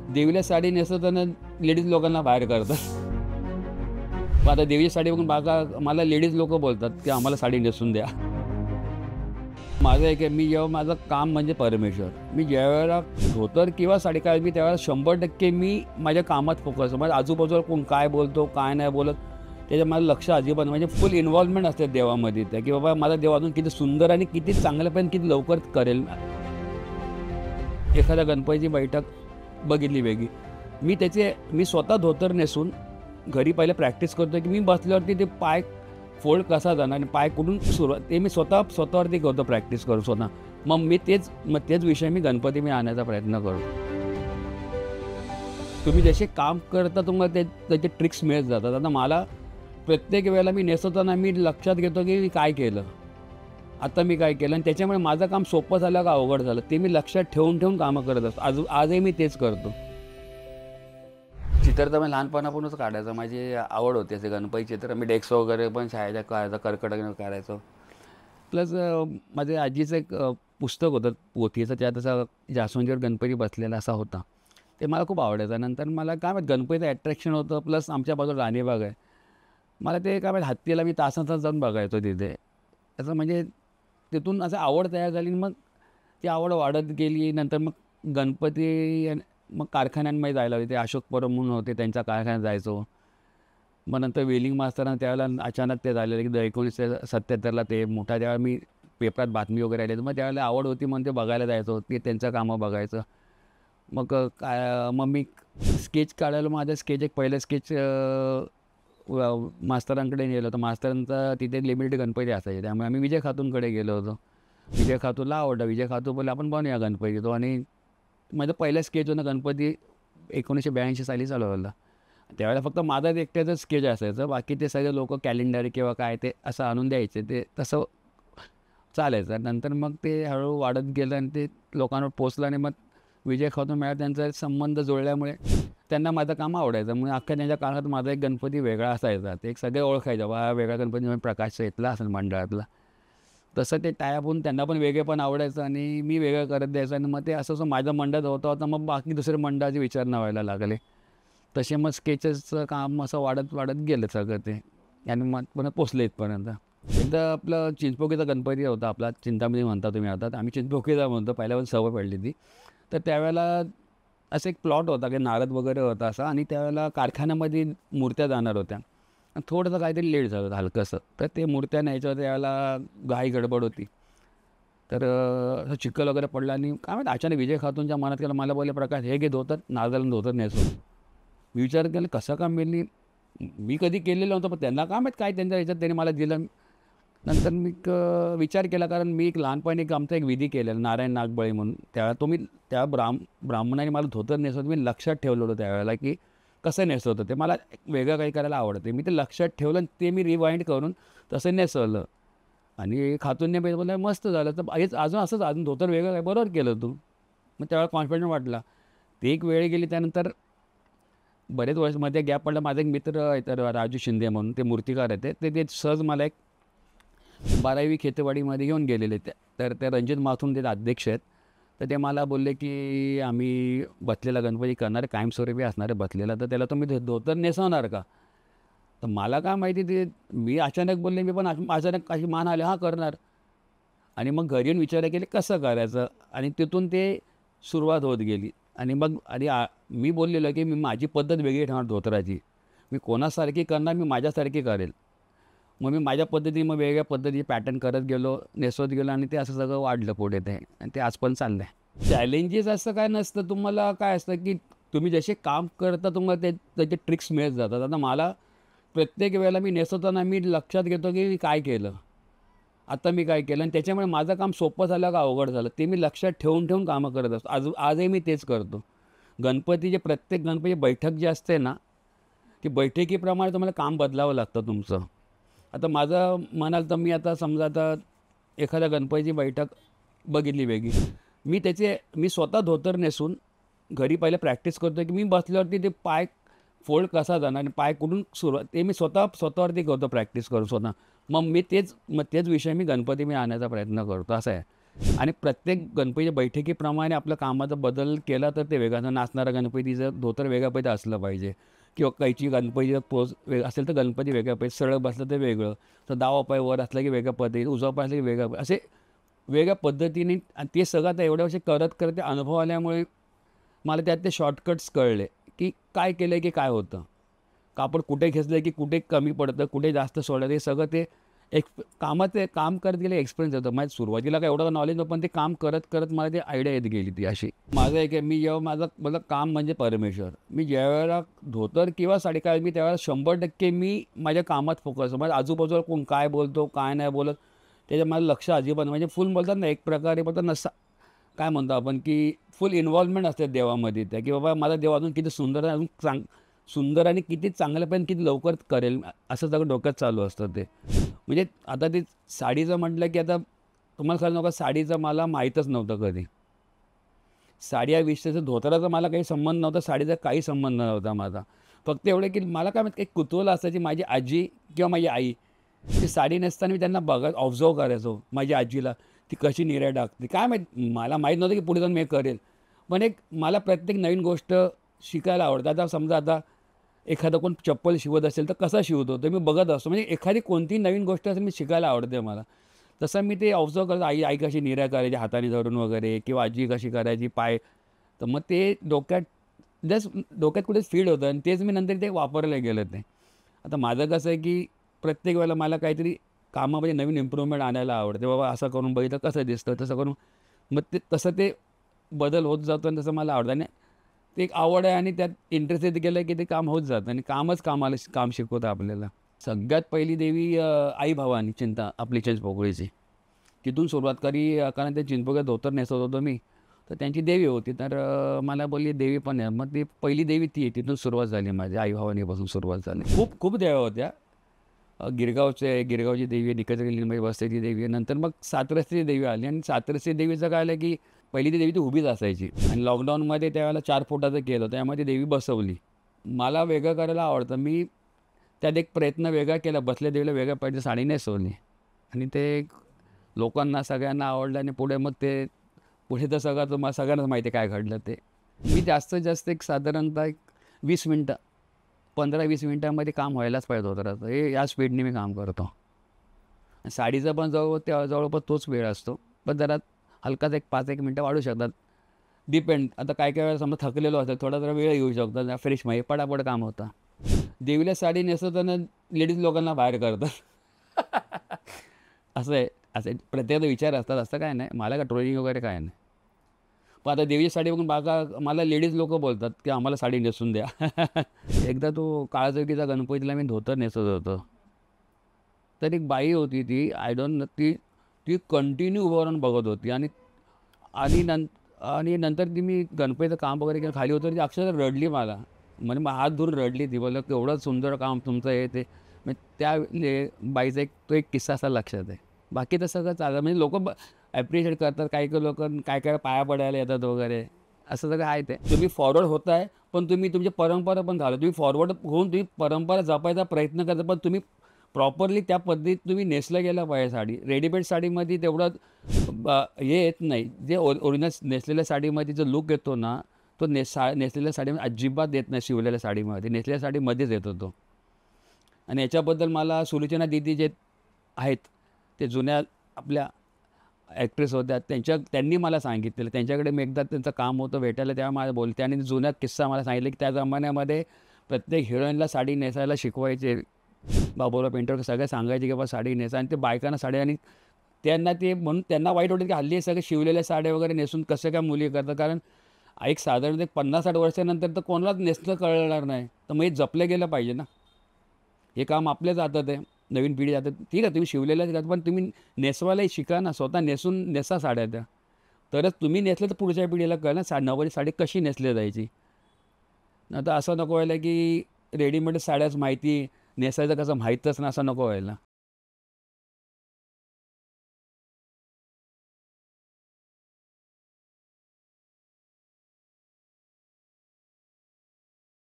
देवीला साडी नेसवताना लेडीज लोकांना बाहेर करतात. मग आता देवीची साडी बघून बघा मला लेडीज लोकं बोलतात, की आम्हाला साडी नेसून द्या. माझं एक आहे, मी जेव्हा माझं काम म्हणजे परमेश्वर. मी ज्यावेळेला धोतर किंवा साडी काय मी त्यावेळेला 100% मी माझ्या कामात फोकस. माझ्या आजूबाजूला कोण काय बोलतो, काय नाही बोलत, त्याच्यात माझं लक्ष अजिबात म्हणजे फुल इन्व्हॉल्वमेंट असते देवामध्ये त्या, की बाबा माझा देव अजून किती सुंदर आणि किती चांगल्यापर्यंत किती लवकर करेल. एखाद्या गणपतीची बैठक बघितली वेगळी. मी स्वतः धोतर नेसून घरी पहिले प्रॅक्टिस करतो, की मी बसल्यावरती ते पाय फोल्ड कसा जाणार आणि पाय कुठून सुरुवात ते मी स्वतःवरती करतो प्रॅक्टिस करून स्वतः. मग तेच विषय मी गणपती आणण्याचा प्रयत्न करतो. तुम्ही जसे काम करता तुम्हाला त्याचे ट्रिक्स मिळत जातात. आता मला प्रत्येक वेळेला मी नेसवताना मी लक्षात घेतो, की मी काय केलं, आता मी काय केलं आणि त्याच्यामुळे माझं काम सोपं झालं का अवघड झालं ते मी लक्षात ठेवून कामं करत असतो. आजही मी तेच करतो. चित्र तर मी लहानपणापासूनच काढायचं, माझी आवड होती असे गणपती चित्र. मी डेस्क वगैरे पण शाळेच्या काढायचं, कर्कटक काढायचो. प्लस माझ्या आजीचं एक पुस्तक होतं पोथीचं, त्यात असा जास्वंदीवर गणपती बसलेला असा होता. ते मला खूप आवडायचं. नंतर मला काय माहीत गणपतीचं अट्रॅक्शन होतं. प्लस आमच्या बाजूला राणीबाग आहे. मला ते काय माहीत हत्तीला मी तासन जाऊन बघायचो तिथे. असं म्हणजे तिथून असं आवड तयार झाली. मग ती आवड वाढत गेली. नंतर मग गणपती मग कारखान्यांमध्ये जायला होते. अशोक परब म्हणून होते, त्यांच्या कारखान्यात जायचो. मग नंतर वेलिंग मास्तरांना त्यावेळेला अचानक ते झालेलं, की 1977ला ते मोठा त्यावेळेला मी पेपरात बातमी वगैरे आली. मग त्यावेळेला आवड होती म्हणून ते बघायला जायचो, ते त्यांचं कामं बघायचं. मग मी स्केच काढायला माझं स्केच एक पहिलं स्केच मास्तरांकडे नेलं होतं. मास्तरांचा तिथे लिमिटेड गणपती असायचे, त्यामुळे आम्ही विजय खातूंकडे गेलो होतो. विजय खातूला आवडला. विजय खातू बोलले आपण बनवूया गणपती तो. आणि माझं पहिलं स्केच होतं गणपती 1982 साली चालवला. त्यावेळेला फक्त माझाच एकट्याचं स्केच असायचं, बाकी ते सगळे लोक कॅलेंडर किंवा काय ते असं आणून द्यायचे, ते तसं चालायचं. नंतर मग ते हळूहळू वाढत गेलं आणि ते लोकांवर पोचलं. आणि मग विजय खातून मिळाला, त्यांचा संबंध जुळल्यामुळे त्यांना माझं काम आवडायचं. मग अख्ख्या त्यांच्या काळात माझा एक गणपती वेगळा असायचा, ते एक सगळे ओळखायचं, बा वेगळा गणपती म्हणजे प्रकाश येतला असेल मंडळातला. तसं ते टायअप होऊन त्यांना पण वेगळे पण आवडायचं आणि मी वेगळं करत द्यायचं. आणि मग ते असं माझं मंडळ होता मग बाकी दुसऱ्या मंडळाचे विचारणा व्हायला लागले. तसे मग स्केचेसचं काम असं वाढत वाढत गेलं सगळं ते. आणि मग पुन्हा पोचले इथपर्यंत. एकदा आपलं चिंचपोकीचा गणपती होता, आपला चिंतामणी म्हणता तुम्ही आता, आम्ही चिंचपोकीचा म्हणतो, पहिल्यावर सवय पडली ती. तर त्यावेळेला असं एक प्लॉट होता, की नारद वगैरे होता असा. आणि त्यावेळेला कारखान्यामध्ये मूर्त्या जाणार होत्या. थोडंसं काहीतरी लेट झालं होतं हलकंसं. तर ते मूर्त्या न्यायच्या होत्या, त्यावेळेला घाई गडबड होती. तर असं चिखल वगैरे पडलं आणि काय माहिती अचानक विजय खातूंच्या मनात केलं. मला बोलले, प्रकाश हे घे धोतर, नारदाला धोतर नेसव. मी विचार केला कसं काम मिळली, मी कधी केलेलं नव्हतं, पण त्यांना काय माहीत काय त्यांच्या ह्याच्यात त्यांनी मला दिलं. नंतर मी विचार केला, कारण मी एक लहानपणी आमचा एक विधी केलेला नारायण नागबळी म्हणून. त्यावेळेला त्या ब्राह्मणाने मला धोतर नेसवतं. मी लक्षात ठेवलं होतं त्यावेळेला, की कसं नेसवतं ते. मला वेगळं काही करायला आवडते. मी ते लक्षात ठेवलं आणि ते मी रिवाइंड करून तसं नेसवलं. आणि खातूनने बोलला मस्त झालं. तर हेच अजून धोतर वेगळं काय बरोबर केलं तू. मग त्यावेळेला कॉन्फिडंट वाटला. ते एक वेळ गेली. त्यानंतर बरेच वर्षमध्ये गॅप पडला. माझा एक मित्र आहे तर राजू शिंदे म्हणून, ते मूर्तिकार आहेत. ते सहज मला एक 12वी खेतेवाडीमध्ये घेऊन गेलेले. तर ते रणजित माथून ते अध्यक्ष आहेत. तर ते मला बोलले, की आम्ही बसलेला गणपती करणार आहे, कायमस्वरूपी असणार आहे बसलेला, तर त्याला तुम्ही धोतर नेसवणार का. तर मला काय माहिती, ते मी अचानक बोलले, मी पण अचानक अशी मान आले, हां करणार. आणि मग घरी येऊन विचार केले कसं करायचं. आणि तिथून ते सुरुवात होत गेली. आणि मग मी बोललेलो, की मी माझी पद्धत वेगळी ठेवणार धोतराची. मी कोणासारखी करणार, मी माझ्यासारखी करेल. मग मी माझ्या पद्धतीने मग वेगवेगळ्या पद्धतीचे पॅटर्न करत गेलो, नेसवत गेलो. आणि ते असं सगळं वाढलं पुढे ते. आणि ते आज पण चाललं आहे. चॅलेंजेस असं काय नसतं. तुम्हाला काय असतं, की तुम्ही जसे काम करता तुम्हाला त्याचे ट्रिक्स मिळत जातात. आता मला प्रत्येक वेळेला मी नेसवताना मी लक्षात घेतो, की मी काय केलं, आता मी काय केलं आणि त्याच्यामुळे माझं काम सोपं झालं का अवघड झालं ते मी लक्षात ठेवून कामं करत असतो. आजही मी तेच करतो. प्रत्येक गणपती बैठक जी असते ना, ती बैठकीप्रमाणे तुम्हाला काम बदलावं लागतं तुमचं. आता माझं म्हणाल तर मी आता समजा आता एखाद्या गणपतीची बैठक बघितली वेगळी. मी स्वतः धोतर नेसून घरी पहिले प्रॅक्टिस करतो, की मी बसल्यावरती ते पाय फोल्ड कसा जाणार आणि पाय कुठून सुरुवात ते मी स्वतःवरती करतो प्रॅक्टिस करून स्वतः. मग तेच विषय मी आणण्याचा प्रयत्न करतो, असं आहे. आणि प्रत्येक गणपतीच्या बैठकीप्रमाणे आपल्या कामाचा बदल केला तर ते वेगळं. आता नाचणारा गणपतीचं धोतर वेगळ्या पद्धतीचं असलं पाहिजे किंवा कैची गणपतीचा पोज असेल तर गणपती वेगळ्या पाहिजे, सरळ बसलं तर वेगळं, तर डावा पाय वर असला की वेगळ्या पद्धती, उजवा पाय असला की वेगळा असे वेगळ्या पद्धतीने. आणि ते सगळं आता एवढ्या वर्षी करत करत ते अनुभव आल्यामुळे मला त्यात ते शॉर्टकट्स कळले की काय केलं की काय होतं, कापड कुठे खेचलं की कुठे कमी पडतं, कुठे जास्त सोडलं, हे सगळं ते एक कामात ते काम करत गेले एक्सपिरियन्स येतो. माझ्या सुरुवातीला काय एवढं नॉलेज नव्हतं, पण ते काम करत करत मला ते आयडिया येत गेली ती अशी. माझं एक आहे, मी जेव्हा मला काम म्हणजे परमेश्वर. मी ज्यावेळेला धोतर किंवा साडी काय मी त्यावेळेला 100% मी माझ्या कामात फोकस. माझ्या आजूबाजूला कोण काय बोलतो काय नाही बोलत त्याच्यात माझं लक्ष अजिबात, म्हणजे फुल बोलतात ना एक प्रकारे बोलतात नसा काय म्हणतो आपण की फुल इन्व्हॉल्वमेंट असते देवामध्ये त्या, की बाबा माझा देव अजून किती सुंदर आहे, अजून सुंदर आणि किती चांगल्यापर्यंत किती लवकर करेल असं सगळं डोक्यात चालू असतं ते. म्हणजे आता ते साडीचं म्हटलं की आता तुम्हाला खरं नका, साडीचं मला माहीतच नव्हतं कधी. साडी या विषयाचं धोतराचा मला काही संबंध नव्हता, साडीचा काही संबंध नव्हता माझा. फक्त एवढं की मला काय माहिती एक कुतूहल असायची, माझी आजी किंवा माझी आई ती साडी नेसताना मी त्यांना बघत ऑब्झर्व करायचो. माझ्या आजीला ती कशी निर्या टाकते काय माहीत, मला माहीत नव्हतं की पुढे जाऊन मी करेल. पण एक मला प्रत्येक नवीन गोष्ट शिकायला आवडतं. आता समजा आता एखादा कोण चप्पल शिवत असेल तर कसा शिवतो ते मी बघत असतो. म्हणजे एखादी कोणतीही नवीन गोष्ट असेल मी शिकायला आवडते मला. तसं मी ते ऑब्झर्व करतो. आई आई कशी निर्या करायची हाताने धरून वगैरे, किंवा आजी कशी करायची पाय. तर मग ते डोक्यात कुठेच फीड होतं आणि तेच मी नंतर ते वापरलं गेलं ते. आता माझं कसं आहे की प्रत्येक वेळेला मला काहीतरी कामामध्ये नवीन इम्प्रूव्हमेंट आणायला आवडते. बाबा असं करून बघितलं कसं दिसतं, तसं करून मग ते तसं ते बदल होत जातो आणि तसं मला आवडतं. आणि ते एक आवड आहे आणि त्यात इंटरेस्ट येत गेलं की ते काम होत जातं आणि कामच काम शिकवतं आपल्याला. सगळ्यात पहिली देवी आई भवानी आपली चिंचपोकळीची. तिथून सुरुवात कारण ते चिंचपोकळीत धोतर नेसत होतो मी. तर त्यांची देवी होती, तर मला बोलली देवी पण आहे. मग ती पहिली देवी ती आहे, तिथून सुरुवात झाली माझी. आई भवानीपासून सुरुवात झाली. खूप खूप देव्या होत्या. गिरगावची देवी आहे, निकटगिरीमध्ये बसतेची देवी आहे. नंतर मग सातरस्ती देवी आली आणि सातरस्ती देवीचं काय आलं की पहिली ती देवी ती उभीच असायची आणि लॉकडाऊनमध्ये त्यावेळेला 4 फुटाचं केलं, त्यामध्ये देवी बसवली. मला वेगळं करायला आवडतं. मी त्यात एक प्रयत्न वेगळा केला, बसल्या देवीला वेगळ्या पाहिजे साडी नेसवली आणि ते लोकांना सगळ्यांना आवडलं आणि पुढे तर सगळं तुम्हाला सगळ्यांनाच माहिती आहे काय घडलं ते. मी जास्तीत जास्त एक साधारणतः 20 मिनटं 15-20 मिनटामध्ये काम व्हायलाच पाहिजे होतं. तर हे या स्पीडने मी काम करतो. साडीचा पण जवळपास तोच वेळ असतो. पण जरा हलकाच एक 5-1 मिनटं वाढू शकतात. डिपेंड. आता काय वेळेला समजा थकलेलो असेल, थोडा जरा वेळ येऊ शकतो. फ्रेश म्हणजे पटापट काम होतं. देवीला साडी नेसवताना लेडीज लोकांना बाहेर करतात. असं आहे. असं प्रत्येकाचा विचार असतात. असं काय नाही. मला काय ट्रोलिंग वगैरे काय नाही. पण आता देवीची साडी बघून बघा मला लेडीज लोकं बोलतात की आम्हाला साडी नेसून द्या. एकदा तो काळाचौकीचा गणपतीला मी धोतर नेसत होतो. तर एक बाई होती ती आय डोंट नो ती ती कंटिन्यू उभं राहून बघत होती आणि आणि नं आणि नंतर ती मी गणपतीचं काम वगैरे केलं खाली होतं, ती अक्षरशः रडली मला. म्हणजे मग हात धरून रडली ती. बोललं केवढं सुंदर काम तुमचं हे ते. मग बाईचा एक किस्सा असा लक्षात आहे. बाकी तर सगळं चाललं म्हणजे लोकं ॲप्रिशिएट करतात. काही लोकं काय पाया पडायला येतात वगैरे. असं सगळं आहे ते. तुम्ही फॉरवर्ड होताय, पण तुम्ही तुमची परंपरा पण घाला. तुम्ही फॉरवर्ड होऊन तुम्ही परंपरा जपायचा प्रयत्न करता, पण तुम्ही प्रॉपरली त्या पद्धतीत तुम्ही नेसलं गेलं पाहिजे साडी. रेडीमेड साडीमध्ये तेवढं हे येत नाही. जे ओरिजिनल नेसलेल्या साडीमध्ये जो लूक येतो ना, तो नेसलेल्या साडीमध्ये अजिबात येत नाही. शिवलेल्या साडीमध्ये, नेसलेल्या साडीमध्येच येतो तो. आणि याच्याबद्दल मला सुलोचना दीदी जे आहेत, ते जुन्या आपल्या ॲक्ट्रेस होत्या, त्यांनी मला सांगितलेलं. त्यांच्याकडे मी एकदा त्यांचं काम होतं भेटायला, तेव्हा मला बोलते आणि जुन्या किस्सा मला सांगितलं की त्या जमान्यामध्ये प्रत्येक हिरोईनला साडी नेसायला शिकवायचे. बाबूराव पेंटर सगळे सांगायचे की बाबा साडी नेसा आणि ते बायकांना साडी. आणि त्यांना ते म्हणून त्यांना वाईट वाटतं की हल्ली हे सगळे शिवलेल्या साड्या वगैरे नेसून कसं काय मुली करतात. कारण एक साधारण 50-60 वर्षानंतर तर कोणालाच नेसलं कळणार नाही. तर मग हे जपलं गेलं पाहिजे ना. हे काम आपल्याच हातात आहे. नवीन पिढी जातात. ठीक आहे तुम्ही शिवलेल्याच घात, पण तुम्ही नेसवायलाही शिका ना. स्वतः नेसा साड्या त्या. तरच तुम्ही नेसलं तर पुढच्या पिढीला कळलं नऊवारी साडी कशी नेसली जायची. आता असं नको व्हायला की रेडीमेड साड्याच माहिती, नेसायचं कसं माहीतच ना, असं नको व्हायला.